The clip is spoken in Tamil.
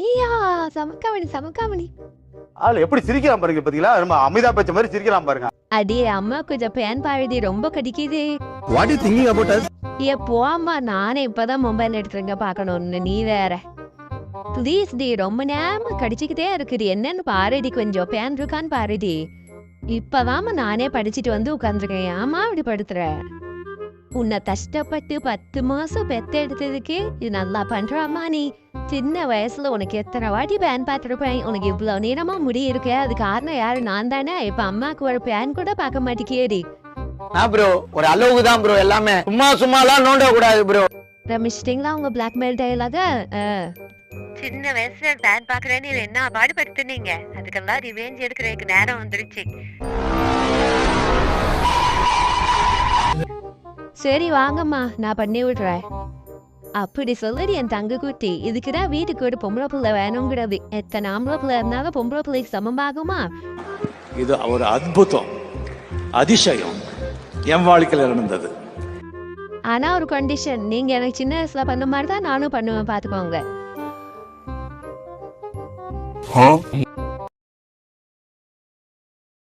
ஐயா சமக்காமணி சமக்காமணி. ஆள் எப்படி சிரிக்கலாம் பாருங்க, பாத்தீங்களா? ரொம்ப அமிதாப் பச்சன் மாதிரி சிரிக்கலாம் பாருங்க. அடி அம்மா கொஞ்சம் பேன் பாழுதி ரொம்ப கடிக்குது. What you thinking about us? ஏ போம்மா, நானே இப்பதான் மொபைல் எடுத்துருங்க பாக்கணும்னு, நீ வேற. ப்ளீஸ் டி, ரொம்ப நேரமா கடிச்சுக்கிட்டே இருக்குது, என்னன்னு பாருடி, கொஞ்சம் பேன் இருக்கான்னு பாருடி. இப்பதாம நானே படிச்சுட்டு வந்து உட்காந்துருக்கேன், ஏமா இப்படி படுத்துற? உன்னை கஷ்டப்பட்டு 10 மாசம் பெத்த எடுத்ததுக்கு இது நல்லா பண்றாமா நீ. சின்ன வயசுல உனக்கு எத்தனை வாட்டி பேன் பார்த்துருப்பேன், உனக்கு இவ்வளவு நேரமா முடி இருக்கு, அது காரணம் யாரு? நான் தானே. இப்ப அம்மாக்கு ஒரு பேன் கூட பார்க்க மாட்டேங்கியேடி. ப்ரோ ஒரு அளவுக்கு தான் ப்ரோ, எல்லாமே சும்மா சும்மாலாம் நோண்ட கூடாது ப்ரோ. ரமிச்சிட்டிங்களா உங்க பிளாக்மெயில் டயலாக? சின்ன வயசுல பேன் பாக்குறேன்னு என்ன பாடுபடுத்துனீங்க, அதுக்கெல்லாம் ரிவெஞ்ச் எடுக்கிறதுக்கு நேரம் வந்துருச்சு. சரி வாங்கம்மா, நான் பண்ணி விடுறேன். அப்படி சொல்லுது என் தங்க குட்டி. இதுக்குதான் வீட்டுக்கு ஒரு பொம்பளை பிள்ளை வேணுங்கிறது. எத்தனை ஆம்பளை பிள்ளை இருந்தாலும் பொம்பளை பிள்ளைக்கு சமமாகுமா? இது ஒரு அற்புதம், அதிசயம் என் வாழ்க்கையில் நடந்தது. ஆனா ஒரு கண்டிஷன், நீங்க எனக்கு சின்ன வயசுல பண்ண மாதிரி தான் நானும் பண்ணுவேன், பாத்துக்கோங்க.